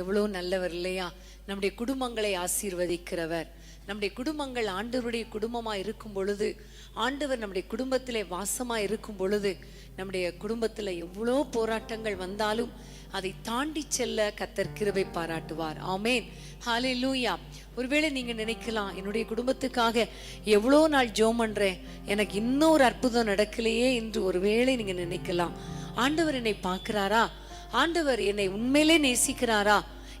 எவ்வளோ நல்லவர் இல்லையா? நம்முடைய குடும்பங்களை ஆசீர்வதிக்கிறவர். நம்முடைய குடும்பங்கள் ஆண்டவருடைய குடும்பமாக இருக்கும் பொழுது, ஆண்டவர் நம்முடைய குடும்பத்திலே வாசமாக இருக்கும் பொழுது, நம்முடைய குடும்பத்தில் எவ்வளோ போராட்டங்கள் வந்தாலும் அதை தாண்டி செல்ல கர்த்தர் கிருபை பாராட்டுவார். ஆமேன், ஹல்லேலூயா. ஒருவேளை நீங்க நினைக்கலாம், என்னுடைய குடும்பத்துக்காக எவ்வளோ நாள் ஜெபம் பண்றேன், எனக்கு இன்னொரு அற்புதம் நடக்கலையே என்று ஒருவேளை நீங்க நினைக்கலாம். ஆண்டவர் என்னை பார்க்கிறாரா? ஆண்டவர் என்னை உண்மையிலே நேசிக்கிறாரா?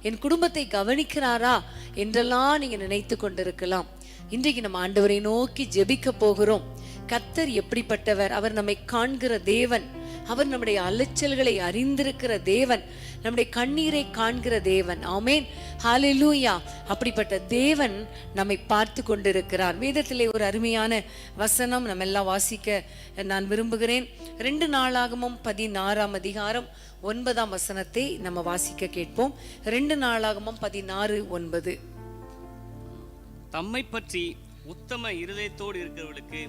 என் குடும்பத்தை கவனிக்கிறாரா என்றெல்லாம் நீங்க நினைத்து கொண்டிருக்கலாம். இன்றைக்கு நம்ம ஆண்டவரை நோக்கி ஜெபிக்க போகிறோம். கர்த்தர் எப்படிப்பட்டவர்? அவர் நம்மை காண்கிற தேவன். அவர் நம்முடைய அலைச்சல்களை அறிந்திருக்கிற தேவன். நம்முடைய கண்ணீரை காண்கிற தேவன். ஆமேன், ஹல்லேலூயா. அப்படிப்பட்ட தேவன் நம்மை பார்த்து கொண்டிருக்கிறார். வேதத்திலே ஒரு அருமையான வசனம் நம்ம எல்லாம் வாசிக்க நான் விரும்புகிறேன். 2 நாளாகமம் 16ஆம் அதிகாரம் 9ஆம் வசனத்தை நம்ம வாசிக்க கேட்போம். 2 நாளாகமம் 16:9. தம்மை பற்றி உத்தம இருதயத்தோடு இருக்கிறவர்களுக்கு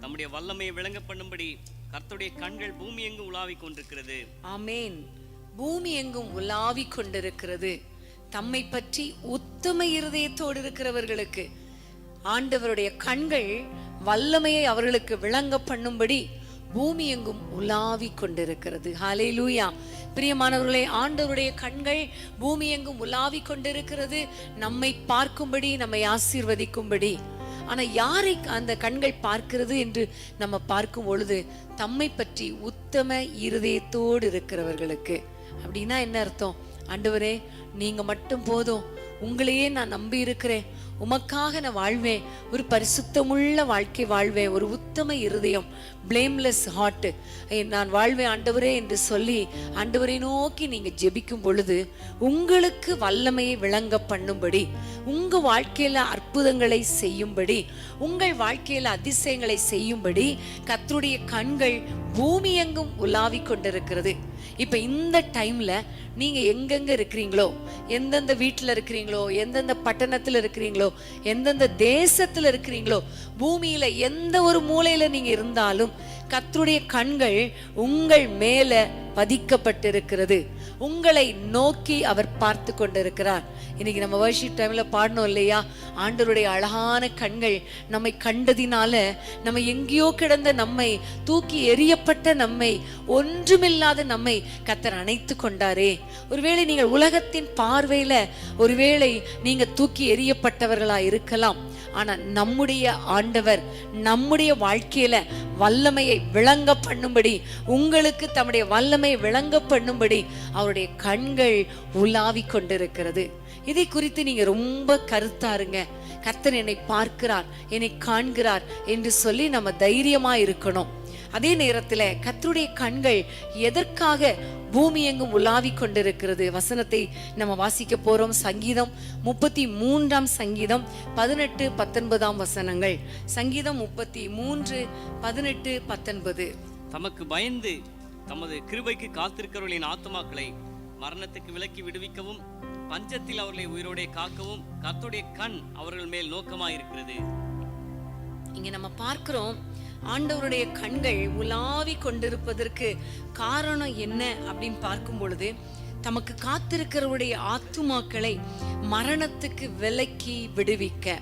தம்முடைய வல்லமையை விளங்க பண்ணும்படி கர்த்தருடைய கண்கள் பூமி எங்கும் உலாவிக் கொண்டிருக்கிறது. ஆமேன், பூமி எங்கும் உலாவிக் கொண்டிருக்கிறது. தம்மை பற்றி உத்தம இருதயத்தோடு இருக்கிறவர்களுக்கு ஆண்டவருடைய கண்கள் வல்லமையை அவர்களுக்கு விளங்க பண்ணும்படி பூமி எங்கும் உலாவிக் கொண்டிருக்கிறது. ஹல்லேலூயா. பிரியமானவர்களே, ஆண்டவருடைய கண்கள் பூமி எங்கும் உலாவிக் கொண்டிருக்கிறது, நம்மை பார்க்கும்படி, நம்மை ஆசீர்வதிக்கும்படி. ஆனா யாரை அந்த கண்கள் பார்க்கிறது என்று நம்ம பார்க்கும் பொழுது, தம்மை பற்றி உத்தம இருதயத்தோடு இருக்கிறவர்களுக்கு. அப்படின்னா என்ன அர்த்தம்? ஆண்டவரே, நீங்க மட்டும் போதும், உங்களையே நான் நம்பி இருக்கிறேன், உமக்காக நான் வாழ்வேன், ஒரு பரிசுத்தமுள்ள வாழ்க்கை வாழ்வேன், ஒரு உத்தம இருதயம், பிளேம்லெஸ் ஹார்ட் நான் வாழ்வேன் ஆண்டவரே என்று சொல்லி ஆண்டவரை நோக்கி நீங்க ஜெபிக்கும் பொழுது, உங்களுக்கு வல்லமையை விளங்க பண்ணும்படி, உங்க வாழ்க்கையில அற்புதங்களை செய்யும்படி, உங்கள் வாழ்க்கையில அதிசயங்களை செய்யும்படி கர்த்தருடைய கண்கள் பூமி எங்கும் உலாவிக் கொண்டிருக்கிறது. இப்ப இந்த டைம்ல நீங்க எங்கெங்க இருக்கிறீங்களோ, எந்தெந்த வீட்டுல இருக்கிறீங்களோ, எந்தெந்த பட்டணத்துல இருக்கிறீங்களோ, எந்தெந்த தேசத்துல இருக்கிறீங்களோ, பூமியில எந்த ஒரு மூலையில நீங்க இருந்தாலும் கர்த்தருடைய கண்கள் உங்கள் மேல பதிக்கப்பட்டிருக்கிறது. உங்களை நோக்கி அவர் பார்த்து கொண்டிருக்கிறார். இன்னைக்கு நம்ம வர்ஷிப் டைம்ல பாடணும் இல்லையா? ஆண்டவருடைய அழகான கண்கள் நம்மை கண்டதினால, நம்ம எங்கேயோ கிடந்த நம்மை, தூக்கி எறியப்பட்ட நம்மை, ஒன்றுமில்லாத நம்மை கர்த்தர் அணைத்து கொண்டாரே. ஒருவேளை நீங்கள் உலகத்தின் பார்வையில ஒருவேளை நீங்க தூக்கி எறியப்பட்டவர்களா இருக்கலாம். ஆனா நம்முடைய ஆண்டவர் நம்முடைய வாழ்க்கையில வல்லமையை விளங்க பண்ணும்படி, உங்களுக்கு தம்முடைய வல்லமை விளங்க பண்ணும்படி அவருடைய கண்கள் உலாவிக் கொண்டிருக்கிறது. இதை குறித்து நீங்க ரொம்ப கருத்தாருங்க. கர்த்தர் என்னை பார்க்கிறார், என்னை காண்கிறார் என்று சொல்லி நம்ம தைரியமா இருக்கணும். அதே நேரத்துல கர்த்தருடைய கண்கள் எதற்காக பூமி எங்கும் உலாவிக் கொண்டிருக்கிறது? வசனத்தை நம்ம வாசிக்க போறோம். சங்கீதம் 33ஆம் சங்கீதம் 18-19 வசனங்கள். சங்கீதம் 33, 18, 19. தமக்கு பயந்து தமது கிருபைக்கு காத்திருக்கிறவர்களின் ஆத்துமாக்களை மரணத்துக்கு விலக்கி விடுவிக்கவும், பஞ்சத்தில் அவர்களை உயிரோടെ காக்கவும் கர்த்தருடைய கண் அவர்கள் மேல் நோக்கமாயிருக்கிறது. இங்க நம்ம பார்க்கிறோம், ஆண்டவருடைய கண்கள் உலாவி கொண்டிருப்பதற்கு காரணம் என்ன அப்படின்னு பார்க்கும் பொழுது, தமக்கு காத்திருக்கிறவருடைய ஆத்துமாக்களை மரணத்துக்கு விலக்கி விடுவிக்க.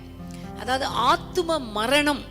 அதாவது ஆத்தும மரணம்.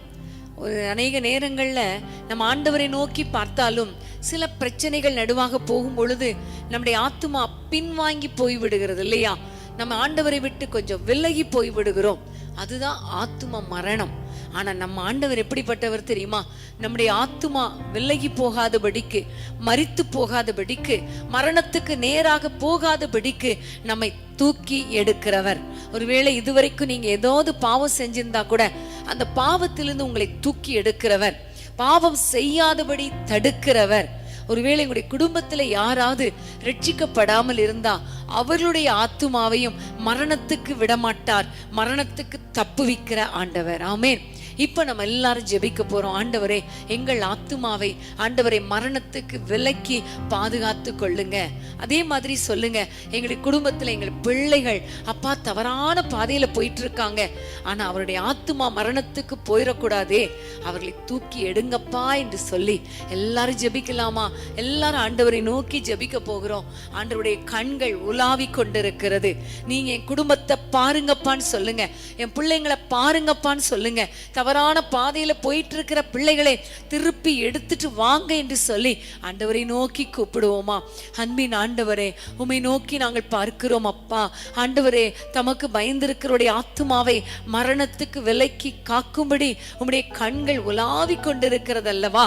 அநேக நேரங்கள்ல நம்ம ஆண்டவரை நோக்கி பார்த்தாலும் சில பிரச்சனைகள் நடுவாக போகும் பொழுது நம்முடைய ஆத்துமா பின்வாங்கி போய் விடுகிறது இல்லையா? நம்ம ஆண்டவரை விட்டு கொஞ்சம் விலகி போய் விடுகிறோம். அதுதான் ஆத்தும மரணம். ஆனா நம்ம ஆண்டவர் எப்படிப்பட்டவர் தெரியுமா? நம்முடைய ஆத்துமா விலகி போகாதபடிக்கு, மரித்து போகாதபடிக்கு, மரணத்துக்கு நேராக போகாதபடிக்கு நம்மை தூக்கி எடுக்கிறவர். ஒருவேளை இதுவரைக்கும் நீங்க ஏதாவது பாவம் செஞ்சிருந்தா கூட அந்த பாவத்திலிருந்து உங்களை தூக்கி எடுக்கிறவர், பாவம் செய்யாதபடி தடுக்கிறவர். ஒருவேளை உங்களுடைய குடும்பத்துல யாராவது ரட்சிக்கப்படாமல் இருந்தா அவர்களுடைய ஆத்துமாவையும் மரணத்துக்கு விடமாட்டார், மரணத்துக்கு தப்புவிக்கிற ஆண்டவர். ஆமென். இப்ப நம்ம எல்லாரும் ஜெபிக்க போறோம். ஆண்டவரே, எங்கள் ஆத்துமாவை ஆண்டவரே மரணத்துக்கு விலக்கி பாதுகாத்து கொள்ளுங்க. அதே மாதிரி சொல்லுங்க, எங்களுடைய குடும்பத்துல எங்கள் பிள்ளைகள் அப்பா தவறான பாதையில போயிட்டு இருக்காங்க, ஆனா அவருடைய ஆத்துமா மரணத்துக்கு போயிடக்கூடாதே, அவர்களை தூக்கி எடுங்கப்பா என்று சொல்லி எல்லாரும் ஜெபிக்கலாமா? எல்லாரும் ஆண்டவரை நோக்கி ஜெபிக்க போகிறோம். ஆண்டவருடைய கண்கள் உலாவி கொண்டிருக்கிறது. நீங்க என் குடும்பத்தை பாருங்கப்பான்னு சொல்லுங்க, என் பிள்ளைங்களை பாருங்கப்பான்னு சொல்லுங்க. தவறான பாதையில போயிட்டு இருக்கிற பிள்ளைகளை திருப்பி எடுத்துட்டு வாங்க என்று சொல்லி ஆண்டவரை நோக்கி கூப்பிடுவோமா? அன்பின் ஆண்டவரே, உம்மை நோக்கி நாங்கள் பார்க்கிறோம் அப்பா. ஆண்டவரே, தமக்கு பயந்திருக்கிறோடைய ஆத்துமாவை மரணத்துக்கு விலக்கி காக்கும்படி உம்முடைய கண்கள் உலாவி கொண்டிருக்கிறது அல்லவா?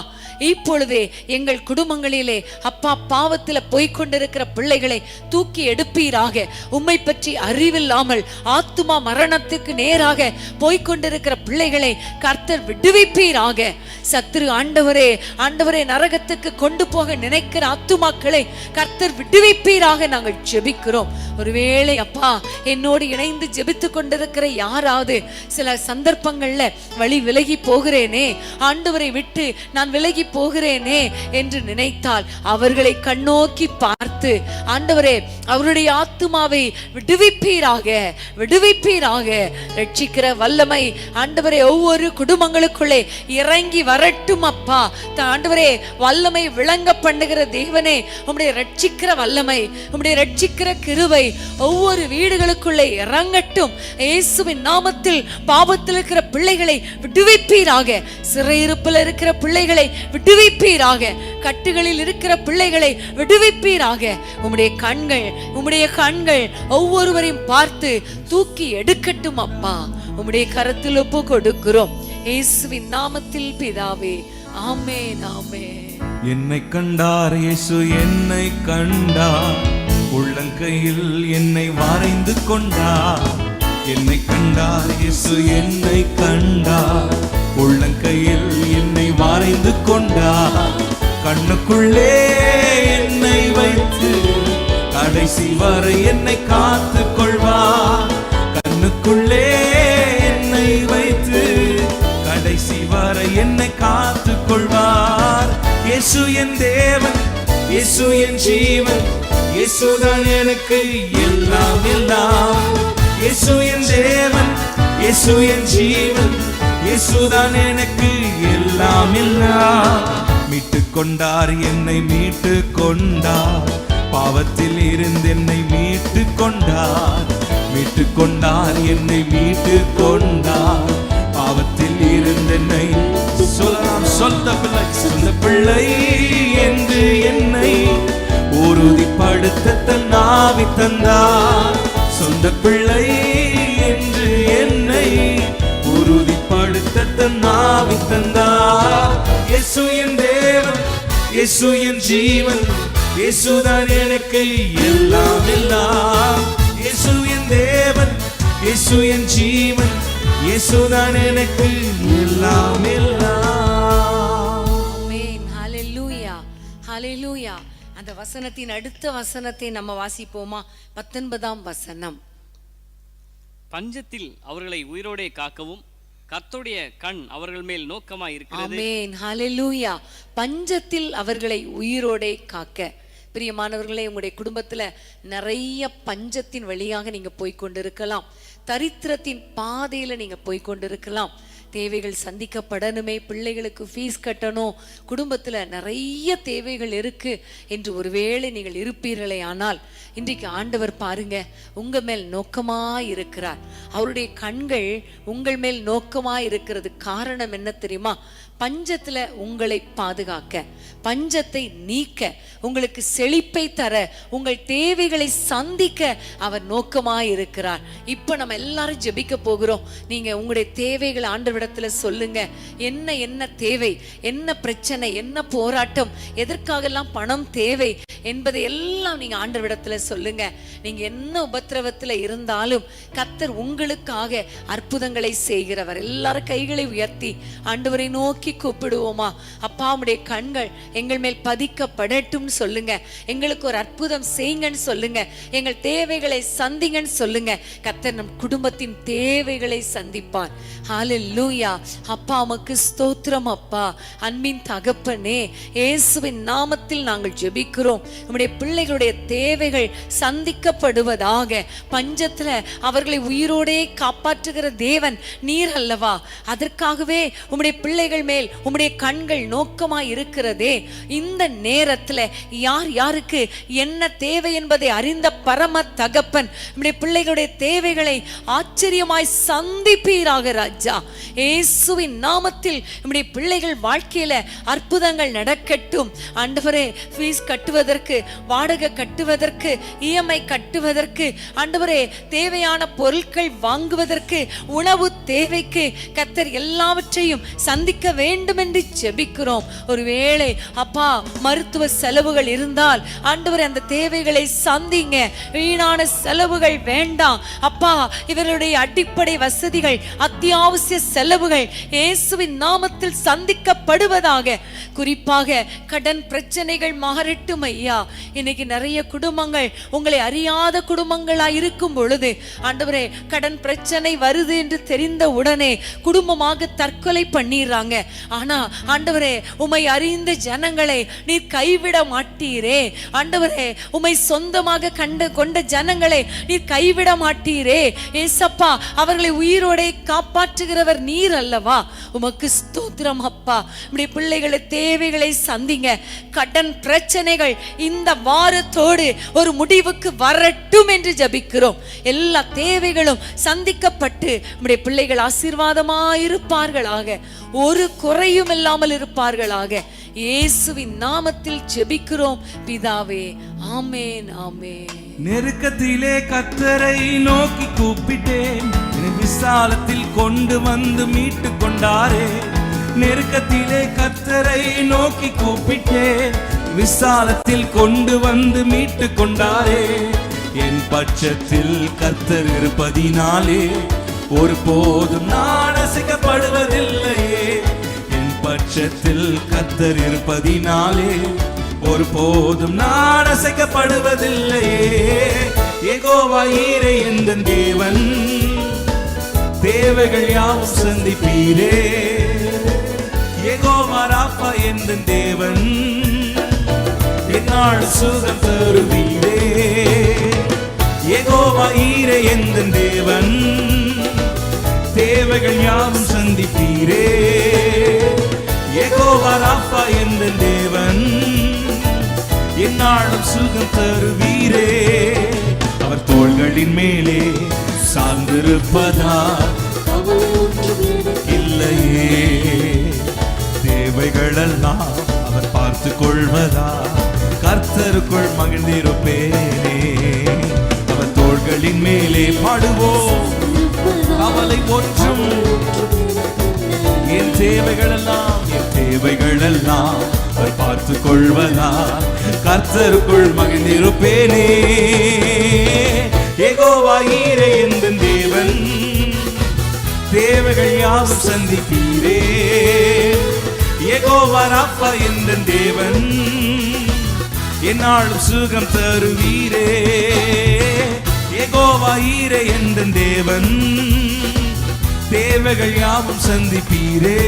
இப்பொழுதே எங்கள் குடும்பங்களிலே அப்பா பாவத்துல போய்கொண்டிருக்கிற பிள்ளைகளை தூக்கி எடுப்பீராக. உம்மை பற்றி அறிவில்லாமல் ஆத்துமா மரணத்துக்கு நேராக போய்கொண்டிருக்கிற பிள்ளைகளை கர்த்தர் விடுவிப்பீராக. சத்துரு ஆண்டவரே, ஆண்டவரே, நரகத்துக்கு கொண்டு போக நினைக்கிற ஆத்துமாக்களை கர்த்தர் விடுவிப்பீராக நாங்கள் ஜெபிக்கிறோம். ஒருவேளை அப்பா என்னோடு இணைந்து ஜெபித்து கொண்டிருக்கிற யாராவது சில சந்தர்ப்பங்கள்ல வழி விலகி போகிறேனே, ஆண்டவரை விட்டு நான் விலகி போகிறேனே என்று நினைத்தால் அவர்களை கண்ணோக்கி பார்த்து ஆண்டவரே அவருடைய ஆத்துமாவை விடுவிப்பீராக, விடுவிப்பீராக. ரட்சிக்கிற வல்லமை ஆண்டவரே ஒவ்வொரு குடும்பங்களுக்குள்ளே இறங்கி வரட்டும் அப்பா. ஆண்டவரே, வல்லமை விளங்க பண்ணுகிற தேவனே, உம்முடைய ரட்சிக்கிற வல்லமை, உம்முடைய ரட்சிக்கிற கிருபை ஒவ்வொரு வீடுகளுக்குள்ளே இறங்கட்டும். இயேசுவின் நாமத்தில் பாவத்தில் இருக்கிற பிள்ளைகளை விடுவிப்பீராக, சிறையிருப்பில் இருக்கிற பிள்ளைகளை விடுவிப்பீராக, கட்டுகளில் இருக்கிற பிள்ளைகளை விடுவிப்பீராக. உம்முடைய கண்கள் ஒவ்வொருவரையும் பார்த்து தூக்கி எடுக்கட்டும் அப்பா. உம்முடைய கரத்தில் ஒப்பு கொடுக்கிறோம் இயேசுவின் நாமத்தில் பிதாவே, ஆமென், ஆமென். என்னை கண்டார் இயேசு, என்னை கண்டார், உள்ளங்கையில் என்னை வரைந்து கொண்டார். என்னை கண்டார் இயேசு, என்னை கண்டார், உள்ளங்கையில் என்னை வரைந்து கொண்டார். கண்ணுக்குள்ளே என்னை வைத்து கடைசி வரை என்னை காத்து கொள்வார். கண்ணுக்குள்ளே என்னை வைத்து கடைசி வரை என்னை காத்து கொள்வார். இயேசு என் தேவன், இயேசு என் ஜீவன், இயேசுதான் எனக்கு எல்லாம் எல்லாம். இயேசு என் தேவன், இயேசு என் ஜீவன், இயேசுதான் எனக்கு எல்லாம் எல்லாம். மீட்டு கொண்டார் என்னை, மீட்டு கொண்டார், பாவத்தில் இருந்து என்னை மீட்டு கொண்டார். மீட்டு கொண்டார் என்னை, மீட்டு கொண்டார், பாவத்தில் இருந்து என்னை. சொல்லலாம், சொந்த பிள்ளை, சொந்த பிள்ளை என்று என்னை உறுதிப்படுத்த தன் ஆவி தந்தார். சொந்த பிள்ளை என்று என்னை உறுதிப்படுத்த தன் ஆவி தந்தார். இயேசு என் தேவன், இயேசு என் ஜீவன், இயேசுதான் எனக்கு எல்லாம் எல்லாம். இயேசு என் தேவன், இயேசு என் ஜீவன், இயேசுதான் எனக்கு எல்லாம் எல்லாம். ஆமென். ஹல்லேலூயா, ஹல்லேலூயா. அந்த வசனத்தின் அடுத்த வசனத்தை நம்ம வாசிப்போமா? 19ஆம் வசனம். பஞ்சத்தில் அவர்களை உயிரோடே காக்கவும் கர்த்தருடைய கண் அவர்கள் மேல் நோக்கமாய் இருக்கிறது. ஆமென், ஹல்லேலூயா. பஞ்சத்தில் அவர்களை உயிரோடே காக்க. பிரியமானவர்களே, உங்களுடைய குடும்பத்துல நிறைய பஞ்சத்தின் வழியாக நீங்க போய்கொண்டிருக்கலாம். தரித்திரத்தின் பாதையில நீங்க போய்கொண்டிருக்கலாம். தேவைகள் சந்திக்கப்படணுமே, பிள்ளைகளுக்கு ஃபீஸ் கட்டணும், குடும்பத்துல நிறைய தேவைகள் இருக்கு என்று ஒருவேளை நீங்கள் இருப்பீர்களே, ஆனால் இன்றைக்கு ஆண்டவர் பாருங்க உங்க மேல் நோக்கமாய் இருக்கிறார். அவருடைய கண்கள் உங்கள் மேல் நோக்கமாய் இருக்கிறது. காரணம் என்ன தெரியுமா? பஞ்சத்துல உங்களை பாதுகாக்க, பஞ்சத்தை நீக்க, உங்களுக்கு செழிப்பை தர, உங்கள் தேவைகளை சந்திக்க அவர் நோக்கமாய் இருக்கிறார். இப்ப நம்ம எல்லாரும் ஜெபிக்க போகிறோம். நீங்க உங்களுடைய தேவைகளை ஆண்டவரிடத்துல சொல்லுங்க. என்ன தேவை, என்ன பிரச்சனை, என்ன போராட்டம், எதற்காகலாம் பணம் தேவை என்பதை எல்லாம் நீங்க ஆண்டவரிடத்துல சொல்லுங்க. நீங்க என்ன உபத்திரவத்துல இருந்தாலும் கர்த்தர் உங்களுக்காக அற்புதங்களை செய்கிறவர். எல்லாரும் கைகளை உயர்த்தி ஆண்டவரை நோக்கி கூப்பிடுவோமா? அப்பா, உம்முடைய கண்கள் எங்கள் மேல் பதிக்கப்படட்டும் சொல்லுங்க. எங்களுக்கு ஒரு அற்புதம் செய்யுங்கன்னு சொல்லுங்க. எங்கள் தேவைகளை சந்திங்கன்னு சொல்லுங்க. கர்த்தர் நம் குடும்பத்தின் தேவைகளை சந்திப்பார். ஹல்லேலூயா. ஹalleluya. அப்பா உமக்கு ஸ்தோத்திரம் அப்பா. அன்பின் தகப்பனே, இயேசுவின் நாமத்தில் நாங்கள் ஜெபிக்கிறோம். நம்முடைய பிள்ளைகளுடைய தேவைகள் சந்திக்கப்படுவதாக. பஞ்சத்துல அவர்களை உயிரோடே காப்பாற்றுகிற தேவன் நீர் அல்லவா? அதற்காகவே உம்முடைய பிள்ளைகள் மேல் உம்முடைய கண்கள் நோக்கமாய் இருக்கிறதே. இந்த நேரத்துல யார் யாருக்கு என்ன தேவை என்பதை அறிந்த பரம தகப்பன் உம்முடைய பிள்ளைகளுடைய தேவைகளை ஆச்சரியமாய் சந்திப்பீராக ராஜா. இயேசுவின் நாமத்தில் உம்முடைய பிள்ளைகள் வாழ்க்கையில அற்புதங்கள் நடக்கட்டும். ஆண்டவரே, ஃபீஸ் கட்டுவதற்கு, வாடகை கட்டுவதற்கு, இஎம்ஐ கட்டுவதற்கு, ஆண்டவரே தேவையான பொருட்கள் வாங்குவதற்கு, உணவு தேவைக்கு கர்த்தர் எல்லாவற்றையும் சந்திக்க வேண்டும் என்று ஜெபிக்கிறோம். ஒருவேளை அப்பா மருத்துவ செலவுகள் இருந்தால் ஆண்டவரே அந்த தேவைகளை சந்திங்க. வீணான செலவுகள் வேண்டாம் அப்பா. இவருடைய அடிப்படை வசதிகள், அத்தியாவசிய செலவுகள் இயேசுவின் நாமத்தில் சந்திக்கப்படுவதாக. குறிப்பாக கடன் பிரச்சனைகள் மாறட்டும் ஐயா. இன்னைக்கு நிறைய குடும்பங்கள் உங்களை அறியாத குடும்பங்களா இருக்கும் பொழுது ஆண்டவரே கடன் பிரச்சனை வருது என்று தெரிந்த உடனே குடும்பமாக தற்கொலை பண்ணிடுறாங்க. ஆனா ஆண்டவரே உம்மை அறிந்த ஜனங்களை நீர் கைவிட மாட்டீரே. ஆண்டவரே உம்மை சொந்தமாக கொண்ட ஜனங்களை நீர் கைவிட மாட்டீரே. ஏசப்பா, அவர்களை உயிரோடே காப்பாற்றுகிறவர் நீர் அல்லவா? உமக்கு ஸ்தோத்திரம் அப்பா. நம்முடைய பிள்ளைகளை தேவைகளை சந்திங்க. கடன் பிரச்சனைகள் இந்த வாரத்தோடு ஒரு முடிவுக்கு வரட்டும் என்று ஜெபிக்கிறோம். எல்லா தேவைகளும் சந்திக்கப்பட்டு நம்முடைய பிள்ளைகள் ஆசீர்வாதமாயிருப்பார்களாக, ஒரு குறையும் இல்லாமல் இருப்பார்களாக. இயேசுவின் நாமத்தில் ஜெபிக்கிறோம் பிதாவே. ஆமென், ஆமென். நெருக்கத்திலே கர்த்தரை நோக்கி கூப்பிட்டேன், விசாலத்தில் கொண்டு வந்து மீட்டு கொண்டாரே. நெருக்கத்திலே கர்த்தரை நோக்கி கூப்பிட்டேன், விசாலத்தில் கொண்டு வந்து மீட்டு கொண்டாரே. என் பட்சத்தில் கர்த்தர் இருப்பதினாலே ஒருபோதும் நான் அசைக்கப்படுவதில்லையே. என் பட்சத்தில் கர்த்தர் இருப்பதினாலே ஒருபோதும் நான் அசைக்கப்படுவதில்லையே. யெகோவா ஈரே எந்தன் தேவன், தேவைகள் யாவும் சந்திப்பீரே. யெகோவா ராப்பா எந்தன் தேவன், என்னாள் சுகம் தருவீரே. யெகோவா ஈரே எந்தன் தேவன், தேவைகள் யாவும் சந்திப்பீரே. யெகோவா ராப்பா எந்தன் தேவன், என்னாலும் சுகம் தருவீரே. அவர் தோள்களின் மேலே சார்ந்திருப்பதா இல்லையே. தேவைகளெல்லாம் அவர் பார்த்து கொள்வதா, கர்த்தருக்குள் மகிழ்ந்திருப்பேனே. அவர் தோள்களின் மேலே பாடுவோம், கவலை ஒன்றும். என் தேவைகளெல்லாம், என் தேவைகளெல்லாம் அவர் பார்த்து கொள்வதா, கர்த்தருக்குள் மகிழ்ந்திருப்பேனே. யெகோவா ஈரே எந்தன் தேவன், தேவைகள் யாவும் சந்திப்பீரே. யெகோவா ராப்பா எந்தன் தேவன், என்னாலும் சுகம் தருவீரே. யெகோவா ஈரே எந்தன் தேவன், தேவைகள் யாவும் சந்திப்பீரே.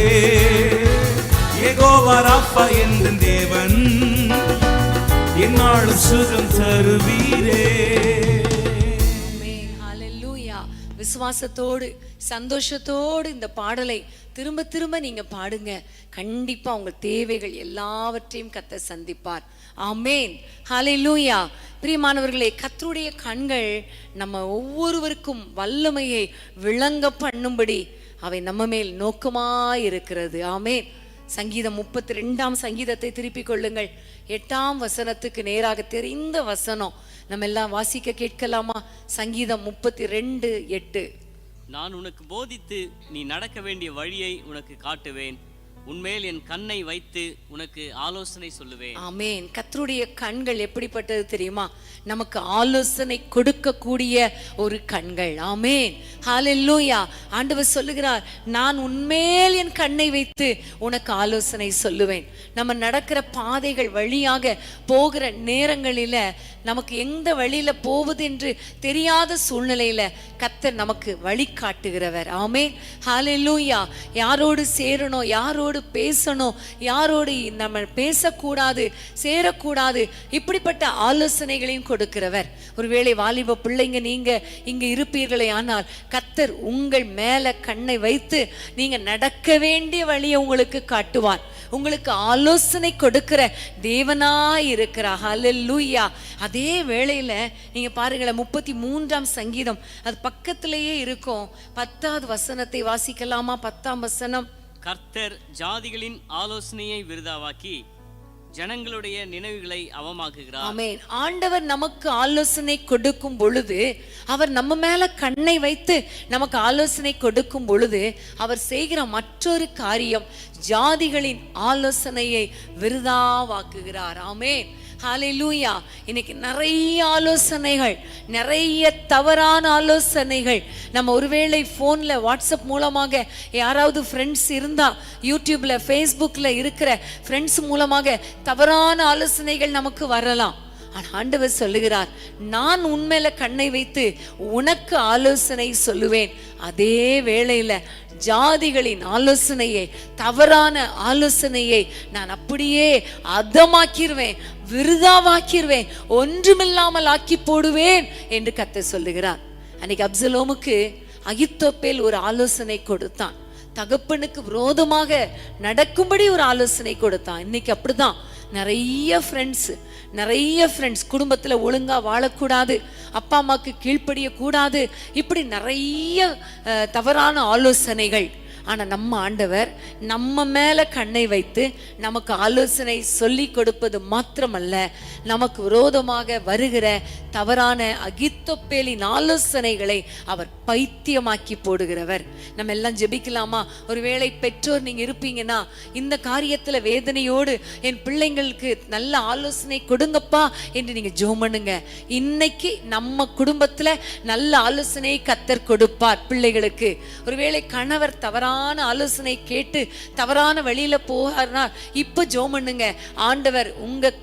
யெகோவா ராப்பா எந்தன் தேவன், என்னாலும் சுகம் தருவீரே. ஹalleluya. விசுவாசத்தோடு சந்தோஷத்தோடு இந்த பாடலை திரும்ப திரும்ப நீங்க பாடுங்க. கண்டிப்பா உங்க தேவைகள் எல்லாவற்றையும் கர்த்தர் சந்திப்பார். ஆமென், ஹalleluya. பிரியமானவர்களே, கர்த்தருடைய கண்கள் நம்ம ஒவ்வொருவருக்கும் வல்லமையை விளங்க பண்ணும்படி அவை நம்ம மேல் நோக்கமாய் இருக்கிறது. ஆமென். சங்கீதம் 32ஆம் சங்கீதத்தை திருப்பிக் கொள்ளுங்கள். 8ஆம் வசனத்துக்கு நேராக தெரிந்த வசனம் நம்ம எல்லாம் வாசிக்க கேட்கலாமா? சங்கீதம் 32:8. நான் உனக்கு போதித்து நீ நடக்க வேண்டிய வழியை உனக்கு காட்டுவேன். உன்மேல் என் கண்ணை வைத்து உனக்கு ஆலோசனை சொல்லுவேன். ஆமென். கர்த்தருடைய கண்கள் எப்படிப்பட்டது தெரியுமா? நமக்கு ஆலோசனை கொடுக்கக்கூடிய ஒரு கண்கள். ஆமென். ஹalleluya. ஆண்டவர் சொல்லுகிறார், நான் உன்மேல் என் கண்ணை வைத்து உனக்கு ஆலோசனை சொல்லுவேன். நம்ம நடக்கிற பாதைகள் வழியாக போகிற நேரங்களில நமக்கு எந்த வழியில போவது என்று தெரியாத சூழ்நிலையில கர்த்தர் நமக்கு வழி காட்டுகிறவர். ஆமென். ஹalleluya. யாரோடு சேரணும், யாரோடு பேசணும், யாரோடு நம்ம பேசக்கூடாது, சேரக்கூடாது, இப்படிப்பட்ட ஆலோசனைகளையும் கொடுக்கிறவர். ஒருவேளை வாலிப பிள்ளைங்க நீங்க இங்க இருப்பீர்களே, ஆனால் கர்த்தர் உங்கள் மேல கண்ணை வைத்து நீங்க நடக்க வேண்டிய வழியை உங்களுக்கு காட்டுவார். உங்களுக்கு ஆலோசனை கொடுக்கிற தேவனாய் இருக்கிறார். ஹல்லேலூயா. அதே வேளையில நீங்க பாருங்களேன், 33ஆம் சங்கீதம் அது பக்கத்திலேயே இருக்கும். 10வது வசனத்தை வாசிக்கலாமா? 10ஆம் வசனம். கர்த்தர் ஜாதிகளின் ஆலோசனையை விருதாவாக்கி ஜனங்களுடைய நினைவுகளை அவமாக்குகிறார். ஆமென். ஆண்டவர் நமக்கு ஆலோசனை கொடுக்கும் பொழுது, அவர் நம்ம மேல கண்ணை வைத்து நமக்கு ஆலோசனை கொடுக்கும் பொழுது, அவர் செய்கிற மற்றொரு காரியம் ஜாதிகளின் ஆலோசனையை விருதாவாக்குகிறார். ஆமென். ஹalleluya. இன்னைக்கு நிறைய ஆலோசனைகள், நிறைய தவறான ஆலோசனைகள். நம்ம ஒருவேளை போன்ல வாட்ஸ்அப் மூலமாக யாராவது ஃப்ரெண்ட்ஸ் இருந்தா, யூடியூப்ல ஃபேஸ்புக்ல இருக்கிற ஃப்ரெண்ட்ஸ் மூலமாக தவறான ஆலோசனைகள் நமக்கு வரலாம். ஆனா ஆண்டவர் சொல்லுகிறார், நான் உன்மேல கண்ணை வைத்து உனக்கு ஆலோசனை சொல்லுவேன். அதே வேளையில ஜாதிகளின் ஆலோசனையை, தவறான ஆலோசனையை நான் அப்படியே அதமாக்கிடுவேன், விருதாவாக்கிடுவேன், ஒன்றுமில்லாமல் ஆக்கி போடுவேன் என்று கர்த்தர் சொல்லுகிறார். அன்னைக்கு அப்சலோமுக்கு அகித்தோப்பேல் ஒரு ஆலோசனை கொடுத்தான். தகப்பனுக்கு விரோதமாக நடக்கும்படி ஒரு ஆலோசனை கொடுத்தான். இன்னைக்கு அப்படிதான் நிறைய ஃப்ரெண்ட்ஸ் குடும்பத்துல ஒழுங்கா வாழக்கூடாது, அப்பா அம்மாக்கு கீழ்ப்படிய கூடாது, இப்படி நிறைய தவறான ஆலோசனைகள். ஆனா நம்ம ஆண்டவர் நம்ம மேல கண்ணை வைத்து நமக்கு ஆலோசனை சொல்லி கொடுப்பது மாத்திரமல்ல, நமக்கு விரோதமாக வருகிற தவறான அகித்தோப்பேலின் ஆலோசனைகளை அவர் பைத்தியமாக்கி போடுகிறவர். நம்ம எல்லாம் ஜெபிக்கலாமா? ஒருவேளை பெற்றோர் நீங்க இருப்பீங்கன்னா, இந்த காரியத்துல வேதனையோடு என் பிள்ளைங்களுக்கு நல்ல ஆலோசனை கொடுங்கப்பா என்று நீங்க ஜெபம் பண்ணுங்க. இன்னைக்கு நம்ம குடும்பத்துல நல்ல ஆலோசனை கர்த்தர் கொடுப்பார் பிள்ளைகளுக்கு. ஒருவேளை கணவர் தவறான ஆலோசனை கேட்டு தவறான வழியில போகார்னா, இப்ப ஜெபம் பண்ணுங்க. ஆண்டவர் உங்க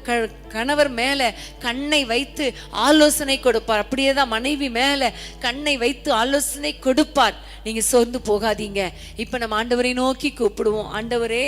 கணவர் மேல கண்ணை வைத்து ஆலோசனை கொடுப்பார். அப்படியேதான் மனைவி மேல கண்ணை வைத்து ஆலோசனை கொடுப்பார். நீங்க சோர்ந்து போகாதீங்க. இப்ப நம்ம ஆண்டவரை நோக்கி கூப்பிடுவோம். ஆண்டவரே,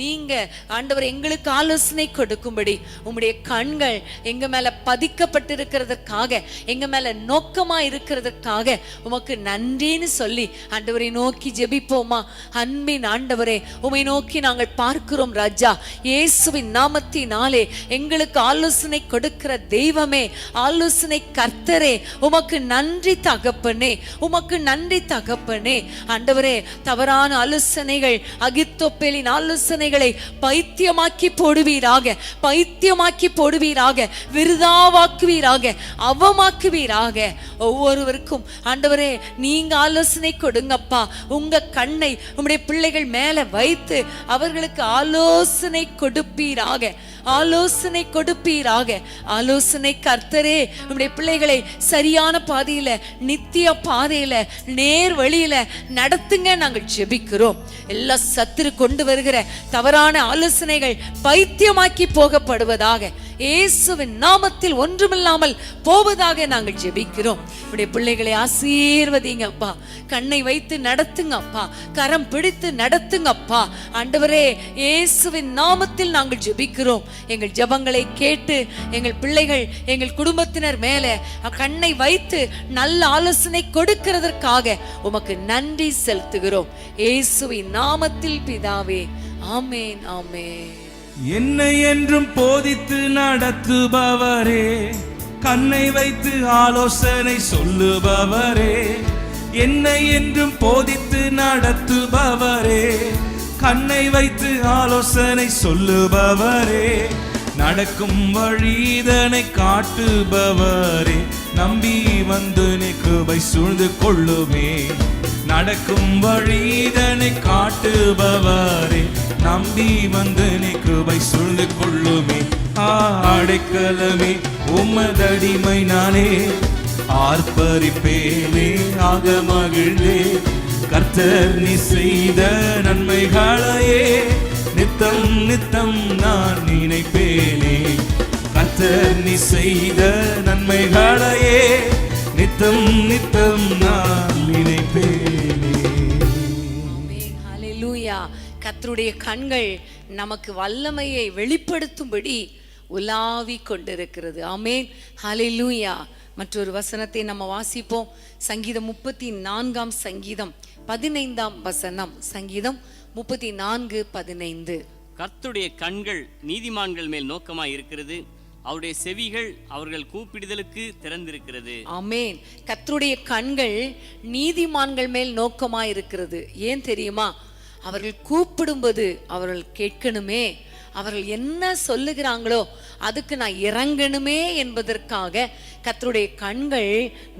நீங்க ஆண்டவர் எங்களுக்கு ஆலோசனை கொடுக்கும்படி உம்முடைய கண்கள் எங்க மேல பதிக்கப்பட்டிருக்கிறதுக்காக, எங்க மேல நோக்கமா இருக்கிறதுக்காக உமக்கு நன்றின்னு சொல்லி ஆண்டவரை நோக்கி ஜெபிப்போமா? அன்பின் ஆண்டவரே, உம்மை நோக்கி நாங்கள் பார்க்கிறோம் ராஜா. இயேசுவின் நாமத்தினாலே எங்களுக்கு ஆலோசனை கொடுக்கிற தெய்வமே, ஆலோசனை கர்த்தரே, உமக்கு நன்றி தகப்பனே, உமக்கு நன்றி தகப்பனே. ஆண்டவரே, தவறான ஆலோசனைகள், அகித்தோப்பேலின் ஆலோசனைகளை பைத்தியமாக்கி போடுவீராக, பைத்தியமாக்கி போடுவீராக, விருதாவாக்குவீராக, அவமாக்குவீராக. ஒவ்வொருவருக்கும் ஆண்டவரே நீங்க ஆலோசனை கொடுங்கப்பா. உங்க கண்ணை உம்முடைய பிள்ளைகள் மேல வைத்து அவர்களுக்கு ஆலோசனை கொடுப்பீராக, ஆலோசனை கொடுப்பீராக. ஆலோசனை கர்த்தரே, உம்முடைய பிள்ளைகளை சரியான பாதையில, நித்திய பாதையில, நேர் வழியில நடத்துங்க நாங்கள் ஜெபிக்கிறோம். எல்லா சத்துரு கொண்டு வருகிற தவறான ஆலோசனைகள் பைத்தியமாக்கி போகப்படுவதாக, இயேசுவின் நாமத்தில் ஒன்றுமில்லாமல் போவதாக நாங்கள் ஜெபிக்கிறோம். உடைய பிள்ளைகளை ஆசீர்வதிங்க அப்பா. கண்ணை வைத்து நடத்துங்க அப்பா, கரம் பிடித்து நடத்துங்க அப்பா. ஆண்டவரே, இயேசுவின் நாமத்தில் நாங்கள் ஜெபிக்கிறோம். எங்கள் ஜெபங்களை கேட்டு எங்கள் பிள்ளைகள், எங்கள் குடும்பத்தினர் மேல கண்ணை வைத்து நல்ல ஆலோசனை கொடுக்கிறதற்காக உமக்கு நன்றி செலுத்துகிறோம். இயேசுவின் நாமத்தில் பிதாவே, ஆமேன், ஆமேன். என்னை என்றும் போதித்து நடத்துபவரே, கண்ணை வைத்து ஆலோசனை சொல்லுபவரே, என்னை என்றும் போதித்து நடத்துபவரே, கண்ணை வைத்து ஆலோசனை சொல்லுபவரே, நடக்கும் வழிதனை காட்டுபவரே, நம்பி வந்து கிருபை சூழ்ந்து கொள்ளுமே. நடக்கும் வழிதனை காட்டுபவரே, நம்பி வந்து நீ கிருபை சூழ்ந்து கொள்ளுமே. அடைக்கலமே உமதடிமை நானே, ஆர்ப்பரிப்பேனே ஆக மகிழ்ந்தே. கர்த்தர் நீ செய்த நன்மைகளையே நித்தம் நித்தம் நான் நினைப்பேனே. கர்த்தர் நீ செய்த நன்மைகளையே நித்தம் நித்தம் நான் நினைப்பேனே. ஹல்லேலூயா. கர்த்தருடைய கண்கள் நமக்கு வல்லமையை வெளிப்படுத்தும்படி உலாவி கொண்டிருக்கிறது. ஆமென், ஹல்லேலூயா. மற்றொரு வசனத்தை நம்ம வாசிப்போம். சங்கீதம் 34 சங்கீதம் 15 வசனம். சங்கீதம் 34:15. கர்த்தருடைய கண்கள் நீதிமான்கள் மேல் நோக்கமாய் இருக்கிறது, அவருடைய செவிகள் அவர்கள் கூப்பிடுதலுக்கு திறந்திருக்கிறது. ஆமென். கர்த்தருடைய கண்கள் நீதிமான்கள் மேல் நோக்கமாய் இருக்கிறது. ஏன் தெரியுமா? அவர்கள் கூப்பிடும்போது அவர்கள் கேட்கணுமே, அவர்கள் என்ன சொல்லுகிறாங்களோ அதுக்கு நான் இறங்கணுமே என்பதற்காக கர்த்தருடைய கண்கள்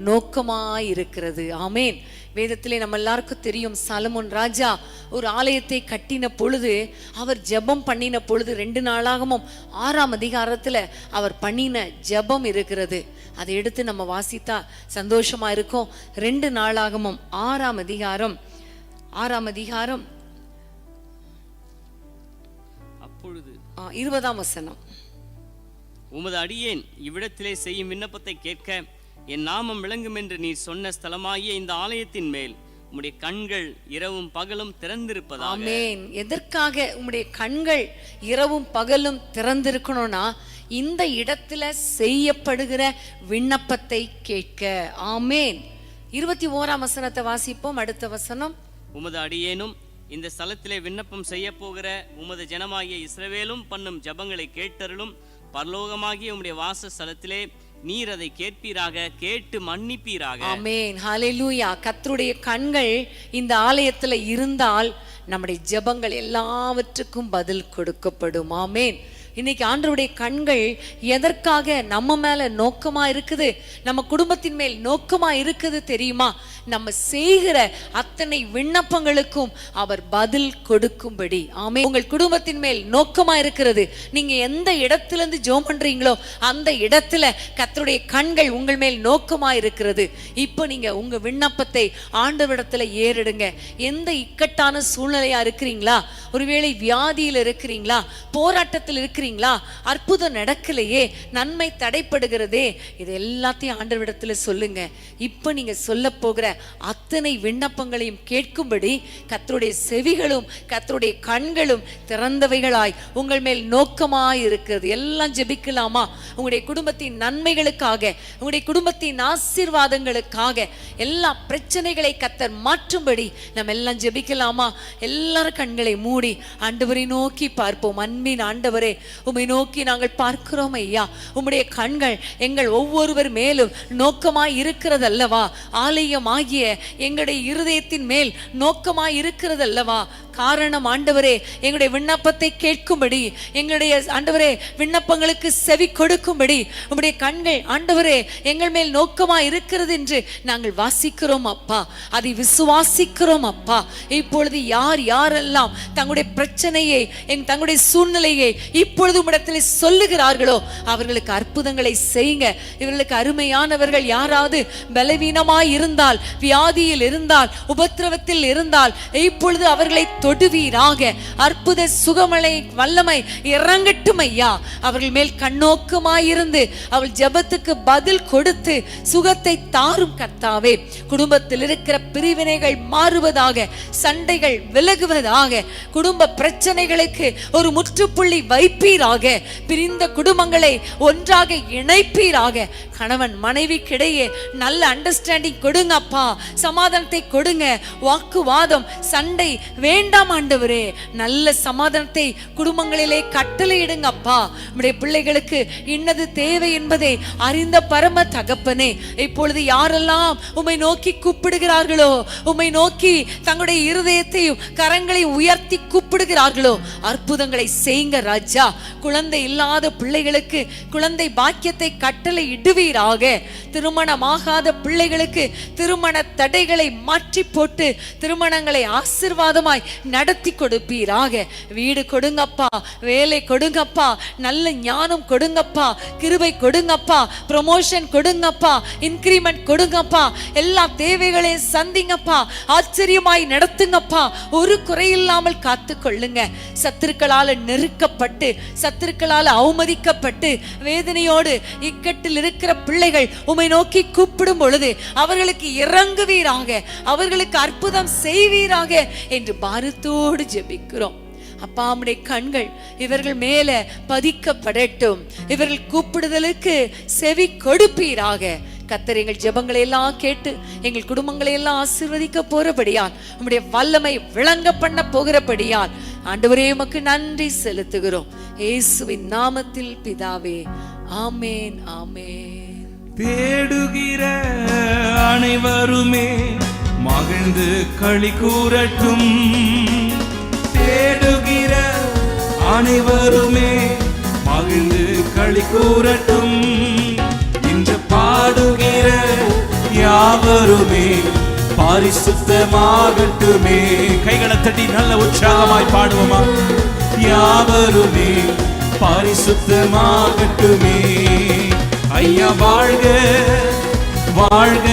நோக்கமாய் இருக்கிறது. ஆமென். வேதத்திலே நம்ம எல்லாருக்கும் தெரியும், சாலமோன் ராஜா ஒரு ஆலயத்தை கட்டின பொழுது, அவர் ஜெபம் பண்ணின பொழுது 2 நாளாகமும் 6ஆம் அதிகாரத்துல அவர் பண்ணின ஜெபம் இருக்கிறது. அதை எடுத்து நம்ம வாசித்தா சந்தோஷமா இருக்கும். 2 நாளாகமும் 6ஆம் அதிகாரம் அப்பொழுது 20ஆம் வசனம். உமது அடியேன் இவ்விடத்திலே செய்யும் விண்ணப்பத்தை கேட்க என் நாமம் விளங்கும் என்று நீ சொன்ன ஸ்தலமாகிய இந்த ஆலயத்தின் மேல் உம்முடைய கண்கள் இரவும் பகலும் திறந்திருப்பதாக. ஆமென். எதற்காக உம்முடைய கண்கள் இரவும் பகலும் திறந்திருக்கணும்னா, இந்த இடத்துல செய்யப்படுகிற விண்ணப்பத்தை கேட்க. ஆமென். 21ஆம் வசனத்தை வாசிப்போம். அடுத்த வசனம். உமது அடியேனும் இந்த ஸ்தலத்திலே விண்ணப்பம் செய்ய போகிற உமது ஜனமாகிய இஸ்ரவேலும் பண்ணும் ஜபங்களை கேட்டருளும். பரலோகமாகிய உம்முடைய வாசஸ்தலத்திலே நீர் அதை கேட்பீராக, கேட்டு மன்னிப்பீராக. ஆமென், ஹல்லேலூயா. கர்த்தருடைய கண்கள் இந்த ஆலயத்துல இருந்தால் நம்முடைய ஜெபங்கள் எல்லாவற்றுக்கும் பதில் கொடுக்கப்படும். ஆமென். இன்னைக்கு ஆண்டவருடைய கண்கள் எதற்காக நம்ம மேல நோக்கமா இருக்குது, நம்ம குடும்பத்தின் மேல் நோக்கமா இருக்குது தெரியுமா? நம்ம செய்கிற அத்தனை விண்ணப்பங்களுக்கும் அவர் பதில் கொடுக்கும்படி. ஆமென். உங்கள் குடும்பத்தின் மேல் நோக்கமா இருக்கிறது. நீங்க எந்த இடத்துல இருந்து ஜெபம் பண்றீங்களோ அந்த இடத்துல கர்த்தருடைய கண்கள் உங்கள் மேல் நோக்கமா இருக்கிறது. இப்போ நீங்க உங்க விண்ணப்பத்தை ஆண்டவரிடத்துல ஏறிடுங்க. எந்த இக்கட்டான சூழ்நிலையா இருக்கிறீங்களா? ஒருவேளை வியாதியில் இருக்கிறீங்களா? போராட்டத்தில் இருக்கிறீங்களா? அற்புதம் நடக்கலையே, நன்மை தடைப்படுகிறதே, இது எல்லாத்தையும் ஆண்டவரிடத்துல சொல்லுங்க. இப்போ நீங்க சொல்ல போகிற அத்தனை விண்ணப்பங்களையும் கேட்கும்படி கர்த்தருடைய செவிகளும் கர்த்தருடைய கண்களும் திறந்தவைகளாய் உங்கள் மேல் நோக்கமாய் இருக்கிறது. எல்லாம் ஜெபிக்கலாமா? உங்களுடைய குடும்பத்தின் நன்மைகளுக்காக, உங்களுடைய குடும்பத்தின் ஆசீர்வாதங்களுக்காக, எல்லா பிரச்சனைகளை கர்த்தர் மாற்றும்படி நம்ம எல்லாம் ஜெபிக்கலாமா? எல்லாரும் கண்களை மூடி ஆண்டவரை நோக்கி பார்ப்போம். அன்பின் ஆண்டவரே, உம்மை நோக்கி நாங்கள் பார்க்கிறோம் ஐயா. உம்முடைய கண்கள் எங்கள் ஒவ்வொருவர் மேலும் நோக்கமாய் இருக்கிறது அல்லவா? ஆலயமாகிய எங்களுடைய இருதயத்தின் மேல் நோக்கமாய் இருக்கிறது அல்லவா? காரணம் ஆண்டவரே, எங்களுடைய விண்ணப்பத்தை கேட்கும்படி, எங்களுடைய ஆண்டவரே விண்ணப்பங்களுக்கு செவி கொடுக்கும்படி உம்முடைய கண்கள் ஆண்டவரே எங்கள் மேல் நோக்கமா இருக்கிறது என்று நாங்கள் வாசிக்கிறோம் அப்பா. அதை விசுவாசிக்கிறோம் அப்பா. இப்பொழுது யார் யாரெல்லாம் தங்களுடைய பிரச்சனையை, தங்களுடைய சூழ்நிலையை இப்பொழுது உம்மிடத்தில் சொல்லுகிறார்களோ அவர்களுக்கு அற்புதங்களை செய்யுங்க. இவர்களுக்கு அருமையானவர்கள் யாராவது பலவீனமாய் இருந்தால், வியாதியில் இருந்தால், உபத்திரவத்தில் இருந்தால் இப்பொழுது அவர்களை தொடுவீராக. அற்புத சுகமலை வல்லமை இறங்கட்டும் ஐயா. அவர்கள் மேல் கண்ணோக்கமாயிருந்து அவள் ஜெபத்துக்கு பதில் கொடுத்து சுகத்தை தாரும் கர்த்தாவே. குடும்பத்தில் இருக்கிற பிரிவினைகள் மாறுவதாக, சண்டைகள் விலகுவதாக, குடும்ப பிரச்சனைகளுக்கு ஒரு முற்றுப்புள்ளி வைப்பீராக. பிரிந்த குடும்பங்களை ஒன்றாக இணைப்பீராக. கணவன் மனைவிக்கிடையே நல்ல அண்டர்ஸ்டாண்டிங் கொடுங்க அப்பா. சமாதானத்தை கொடுங்க. வாக்குவாதம், சண்டை வேண்டாம் ஆண்டவரே. நல்ல சமாதானத்தை குடும்பங்களிலே கட்டளையிடுங்க அப்பா. நம்முடைய பிள்ளைகளுக்கு இன்னது தேவை என்பதை அறிந்த பரம தகப்பனே, இப்பொழுது யாரெல்லாம் உம்மை நோக்கி கூப்பிடுகிறார்களோ, உம்மை நோக்கி தங்களுடைய இருதயத்தையும் கரங்களை உயர்த்தி கூப்பிடுகிறார்களோ அற்புதங்களை செய்யுங்க ராஜா. குழந்தை இல்லாத பிள்ளைகளுக்கு குழந்தை பாக்கியத்தை கட்டளை இடுவீராக. திருமணமாகாத பிள்ளைகளுக்கு திருமண தடைகளை மாற்றி போட்டு திருமணங்களை ஆசீர்வாதமாய் நடத்தி கொடுப்பீராக. வீடு கொடுங்கப்பா, வேலை கொடுங்கப்பா, நல்ல ஞானம் கொடுங்கப்பா, கிருபை கொடுங்கப்பா, ப்ரமோஷன் கொடுங்கப்பா, இன்கிரிமெண்ட் கொடுங்கப்பா, எல்லா தேவைகளையும் சந்திங்கப்பா, ஆச்சரியமாய் நடத்துங்கப்பா, ஒரு குறையில்லாமல் காத்து கொள்ளுங்க. சத்துருக்களால நெருக்கப்பட்டு சத்துருக்களால அவமதிக்கப்பட்டு வேதனையோடு இக்கட்டில் இருக்கிற பிள்ளைகள் உம்மை நோக்கி கூப்பிடும் பொழுது அவர்களுக்கு இறங்குவீராக, அவர்களுக்கு அற்புதம் செய்வீராக என்று பாரத்தோடு ஜெபிக்கிறோம். அப்பா, உம்முடைய கண்கள் இவர்கள் மேல பதிக்கப்படட்டும். இவர்கள் கூப்பிடுதலுக்கு செவி கொடுப்பீராக. கர்த்தர் எங்கள் ஜெபங்களை எல்லாம் கேட்டு எங்கள் குடும்பங்களை எல்லாம் ஆசீர்வதிக்க போறபடியால், உம்முடைய வல்லமை விளங்க பண்ண போகிறபடியால் ஆண்டவரே உமக்கு நன்றி செலுத்துகிறோம். இயேசுவின் நாமத்தில் பிதாவே, ஆமேன், ஆமேன். தேடுகிற அனைவருமே மகிழ்ந்து களி கூறட்டும். தேடுகிற அனைவருமே மகிழ்ந்து களி கூறட்டும். இன்று பாடுகிற யாவருமே பரிசுத்தமாகட்டுமே. கைகளை தட்டி நல்ல உற்சாகமாய் பாடுவோமா? யாவருமே பரிசுத்தமாகட்டுமே. ஐயா வாழ்க வாழ்க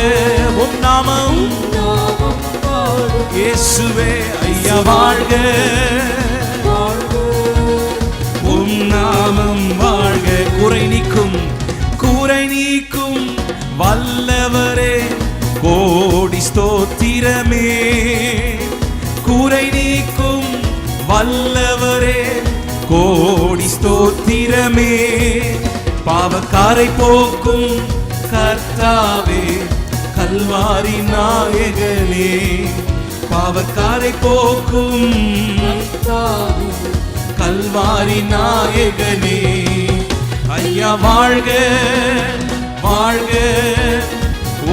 உம் நாமம் இயேசுவே. ஐயா வாழ்க உம் நாமம் வாழ்க. குறை நீக்கும் வல்லவரே கோடி ஸ்தோத்திரமே. குறை நீக்கும் வல்லவரே கோடி ஸ்தோத்திரமே. பாவக்காரை போக்கும் கர்த்தாவே கல்வாரி நாயகனே. பாவக்காரை போக்கும் கல்வாரி நாயகனே. ஐயா வாழ்க வாழ்க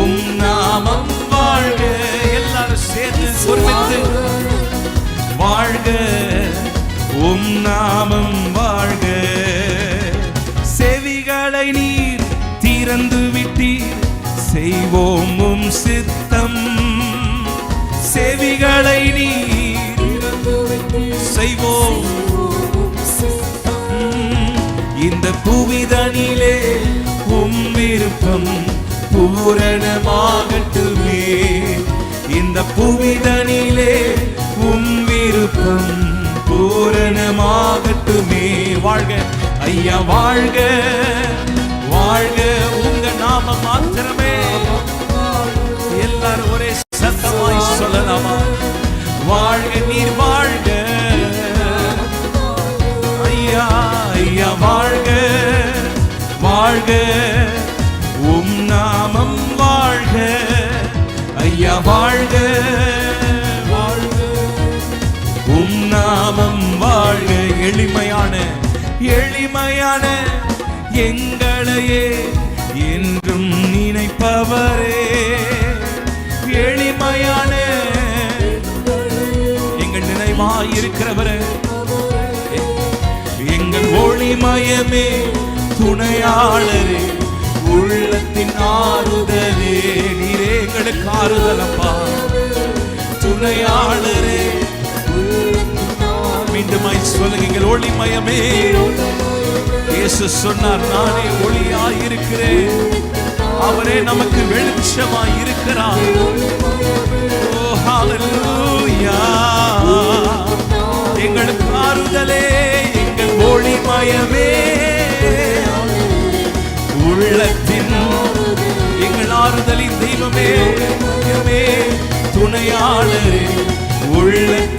உம் நாமம் வாழ்க. எல்லாரும் சேர்ந்து ஒருமித்து வாழ்க உம் நாமம் வாழ்க. செவிகளை நீர் திறந்து விட்டீர், செய்வோம் உம் சித்தம். செவிகளை நீர் செய்வோம் இந்த புவிதனிலே உம் விருப்பம் பூரணமாகட்டுமே. இந்த புவிதனிலே உம் விருப்பம் பூரணமாகட்டுமே. வாழ்க ஐயா வாழ்க வாழ்க உங்க நாம மாத்திரமே. எல்லாரும் ஒரே சத்தமாய் சொல்லலாமா? வாழ்க நீர் வாழ்க ஐயா ஐயா வாழ்க வாழ்க உம் நாமம் வாழ்க. ஐயா வாழ்க வாழ்க உம் நாமம் வாழ்க. எளிமையான எளிமையான எங்களையே என்றும் நினைப்பவரே. எளிமையான எங்கள் நினைவாயிருக்கிறவரே, எங்கள் ஒளிமயமே, துணையாளரே, உள்ளத்தின் ஆறுதலே. நீரே எங்களுக்கு ஆறுதலப்பா, துணையாளரே. மீண்டுமாய் சொல்லுங்க, எங்கள் ஒளிமயமே. இயேசு சொன்னார், நானே ஒளியாயிருக்கிறேன், அவரே நமக்கு வெளிச்சமாய் இருக்கிறார். ஓ ஹல்லேலூயா. எங்களுக்கு ஆறுதலே, எங்கள் ஒளிமயமே, உள்ளத்தின் எங்கள் ஆறுதலின் தெய்வமே, துணையாளரே, உள்ளத்தின்